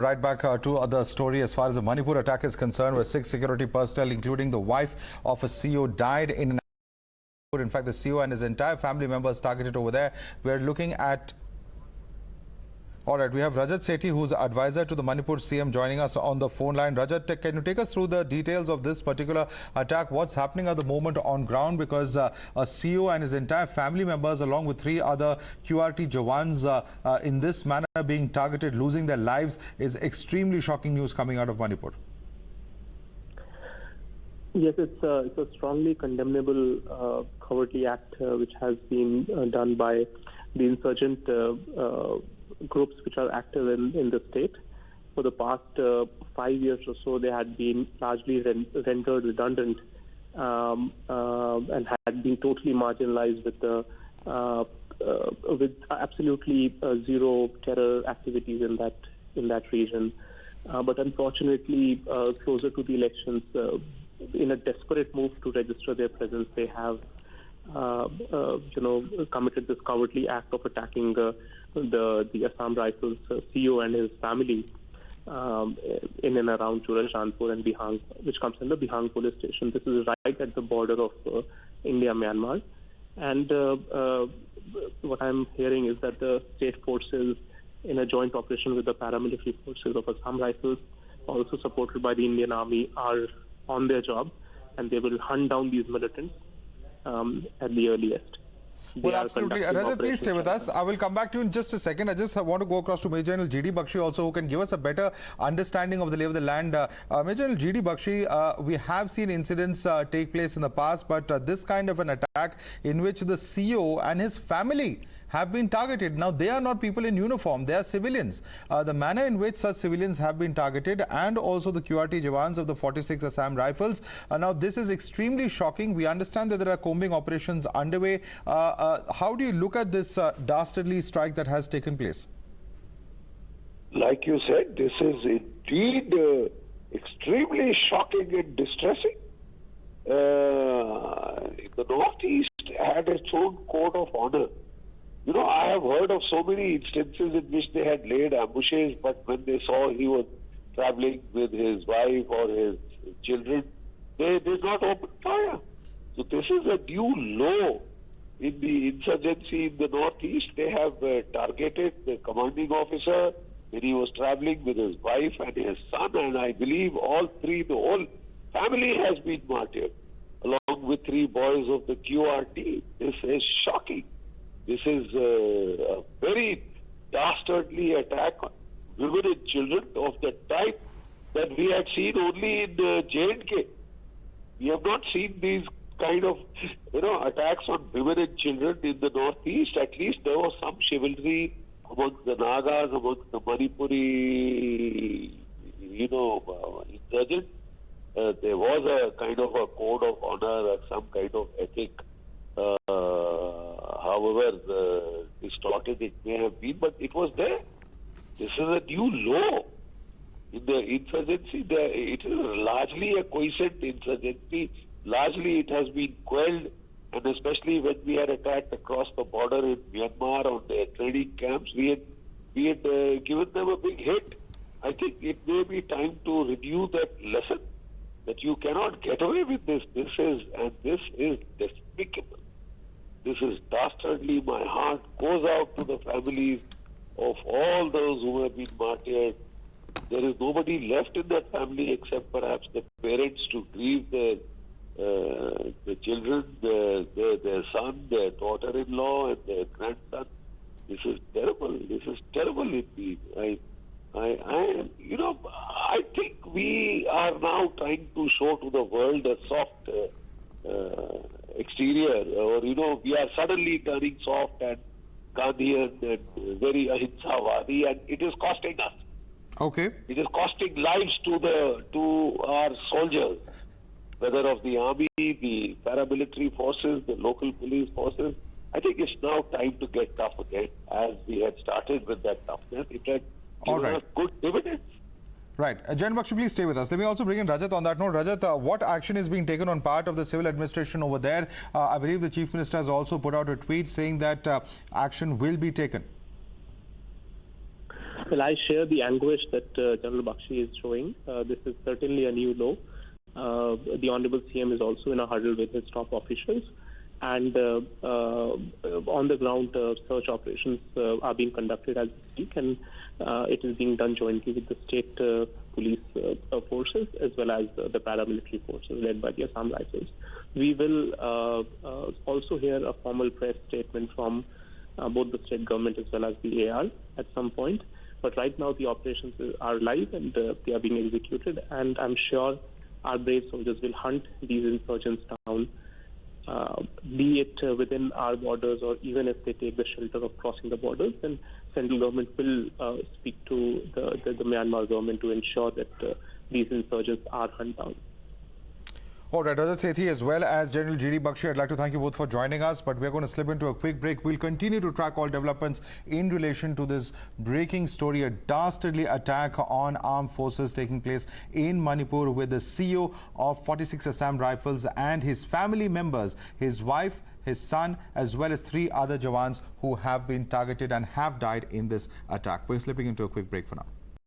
Right back to the story as far as the Manipur attack is concerned, where 6 security personnel, including the wife of a CEO, died in fact, the CEO and his entire family members targeted over there. We're looking at... All right, we have Rajat Sethi, who's advisor to the Manipur CM, joining us on the phone line. Rajat, can you take us through the details of this particular attack? What's happening at the moment on ground? Because a CEO and his entire family members, along with 3 other QRT Jawans, in this manner being targeted, losing their lives, is extremely shocking news coming out of Manipur. Yes, it's a strongly condemnable cowardly act which has been done by the insurgent groups which are active in the state. For the past 5 years or so, they had been largely rendered redundant and had been totally marginalized with absolutely zero terror activities in that region. But unfortunately, closer to the elections, in a desperate move to register their presence, they have committed this cowardly act of attacking the Assam Rifles CEO and his family in and around Churachandpur and Bihang, which comes in the Bihang police station. This is right at the border of India-Myanmar. And what I'm hearing is that the state forces, in a joint operation with the paramilitary forces of Assam Rifles, also supported by the Indian Army, are on their job, and they will hunt down these militants at the earliest. Well, absolutely. Rajat, please stay with us. I will come back to you in just a second. I just want to go across to Major General G.D. Bakshi also, who can give us a better understanding of the lay of the land. Major General G.D. Bakshi, we have seen incidents take place in the past, but this kind of an attack in which the CEO and his family have been targeted. Now, they are not people in uniform, they are civilians. The manner in which such civilians have been targeted, and also the QRT Jawans of the 46 Assam Rifles. Now, this is extremely shocking. We understand that there are combing operations underway. How do you look at this dastardly strike that has taken place? Like you said, this is indeed extremely shocking and distressing. The Northeast had its own code of honor. You know, I have heard of so many instances in which they had laid ambushes, but when they saw he was traveling with his wife or his children, they did not open fire. So this is a new law in the insurgency in the Northeast. They have targeted the commanding officer when he was traveling with his wife and his son, and I believe all 3, the whole family has been martyred, along with 3 boys of the QRT. This is shocking. This is a very dastardly attack on women and children of the type that we had seen only in J&K. We have not seen these kind of, attacks on women and children in the Northeast. At least there was some chivalry amongst the Nagas, amongst the Manipuri, insurgents. There was a kind of a code of honor, some kind of ethic. However distorted it may have been, but it was there. This is a new law in the insurgency. It is largely a quiescent insurgency. Largely it has been quelled, and especially when we had attacked across the border in Myanmar on their training camps, we had given them a big hit. I think it may be time to review that lesson, that you cannot get away with this. This is despicable. This is dastardly. My heart goes out to the families of all those who have been martyred. There is nobody left in that family except perhaps the parents to grieve the children, their son, their daughter-in-law, and their grandson. This is terrible. This is terrible indeed. I think we are now trying to show to the world a soft exterior, or we are suddenly turning soft and Gandhian and very Ahinsavadi, and it is costing us. Okay. It is costing lives to our soldiers, whether of the army, the paramilitary forces, the local police forces. I think it's now time to get tough again, as we had started with that toughness. It had given us good dividends. Right. Jan Bakshi, please stay with us. Let me also bring in Rajat on that note. Rajat, what action is being taken on part of the civil administration over there? I believe the Chief Minister has also put out a tweet saying that action will be taken. Well, I share the anguish that General Bakshi is showing. This is certainly a new low. The Honorable CM is also in a huddle with his top officials. And on the ground, search operations are being conducted as we speak, and it is being done jointly with the state police forces as well as the paramilitary forces led by the Assam Rifles. We will also hear a formal press statement from both the state government as well as the AR at some point. But right now, the operations are live and they are being executed, and I'm sure our brave soldiers will hunt these insurgents down. Be it within our borders or even if they take the shelter of crossing the borders, then central government will speak to the Myanmar government to ensure that these insurgents are hunted down. All right, Rajat Sethi as well as General G.D. Bakshi, I'd like to thank you both for joining us, but we're going to slip into a quick break. We'll continue to track all developments in relation to this breaking story, a dastardly attack on armed forces taking place in Manipur with the CEO of 46 Assam Rifles and his family members, his wife, his son, as well as 3 other Jawans who have been targeted and have died in this attack. We're slipping into a quick break for now.